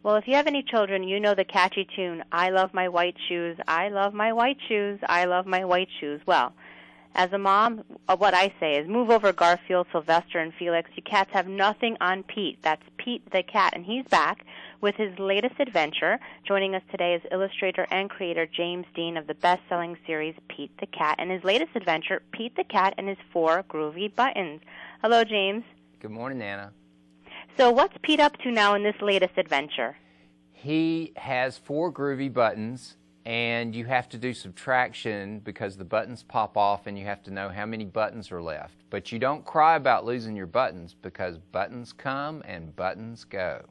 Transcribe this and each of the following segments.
Well, if you have any children, you know the catchy tune, I love my white shoes, I love my white shoes, I love my white shoes. Well, as a mom, what I say is move over Garfield, Sylvester, and Felix. You cats have nothing on Pete. That's Pete the cat, and he's back with his latest adventure. Joining us today is illustrator and creator James Dean of the best-selling series Pete the Cat, and his latest adventure, Pete the Cat and his 4 Groovy Buttons. Hello, James. Good morning, Nana. So what's Pete up to now in this latest adventure? He has 4 groovy buttons, and you have to do subtraction because the buttons pop off and you have to know how many buttons are left. But you don't cry about losing your buttons because buttons come and buttons go.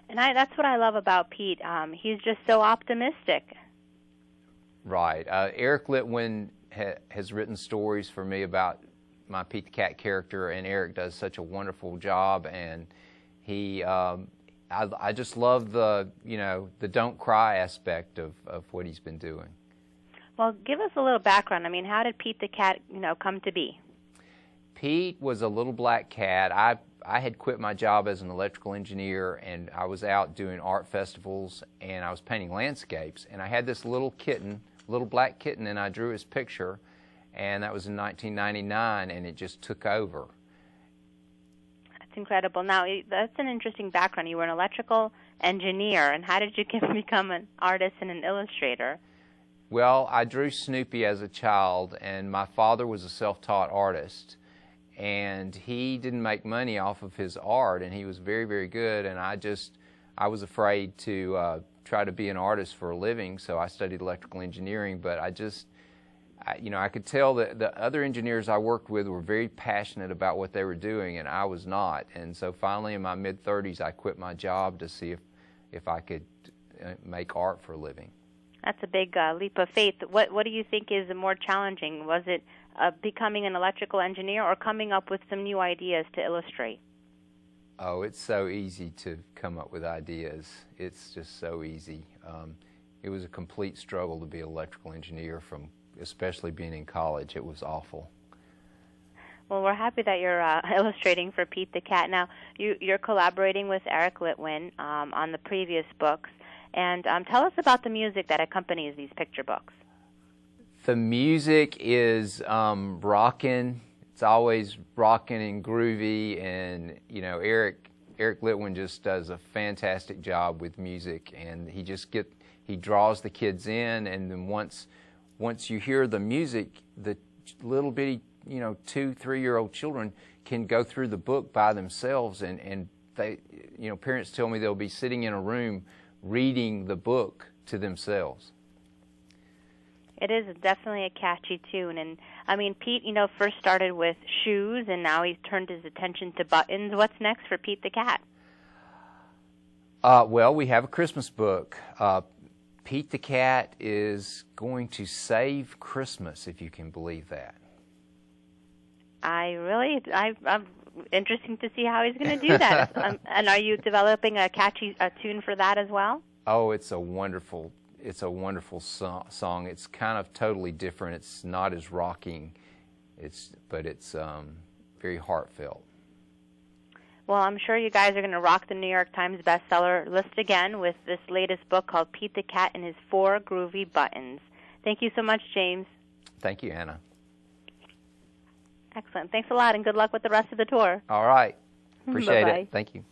And that's what I love about Pete. He's just so optimistic. Right. Eric Litwin has written stories for me about my Pete the Cat character, and Eric does such a wonderful job, and he I just love the don't cry aspect of what he's been doing. Well, give us a little background. I mean, how did Pete the Cat come to be? Pete was a little black cat. I had quit my job as an electrical engineer, and I was out doing art festivals, and I was painting landscapes, and I had this little kitten, little black kitten, and I drew his picture, and that was in 1999, and it just took over. That's incredible. Now, that's an interesting background. You were an electrical engineer, and how did you become an artist and an illustrator? Well, I drew Snoopy as a child, and my father was a self-taught artist, and he didn't make money off of his art, and he was very, very good, and I was afraid to try to be an artist for a living, so I studied electrical engineering, but I could tell that the other engineers I worked with were very passionate about what they were doing, and I was not. And so finally, in my mid-30s, I quit my job to see if I could make art for a living. That's a big leap of faith. What do you think is more challenging? Was it becoming an electrical engineer or coming up with some new ideas to illustrate? Oh, it's so easy to come up with ideas. It's just so easy. It was a complete struggle to be an electrical engineer especially being in college. It was awful. Well, we're happy that you're illustrating for Pete the Cat. Now, you're collaborating with Eric Litwin on the previous books. And tell us about the music that accompanies these picture books. The music is rockin'. It's always rockin' and groovy. And, Eric Litwin just does a fantastic job with music. And he draws the kids in, and then once you hear the music, the little bitty, 2-3-year-old children can go through the book by themselves, and they, parents tell me they'll be sitting in a room reading the book to themselves. It is definitely a catchy tune, and I mean, Pete, first started with shoes, and now he's turned his attention to buttons. What's next for Pete the Cat? Well, we have a Christmas book. Pete the Cat is going to save Christmas, if you can believe that. I'm interesting to see how he's going to do that. And are you developing a catchy tune for that as well? Oh, it's a wonderful song. It's kind of totally different. It's not as rocking, but it's very heartfelt. Well, I'm sure you guys are going to rock the New York Times bestseller list again with this latest book called Pete the Cat and his 4 Groovy Buttons. Thank you so much, James. Thank you, Anna. Excellent. Thanks a lot, and good luck with the rest of the tour. All right. Appreciate it. Thank you.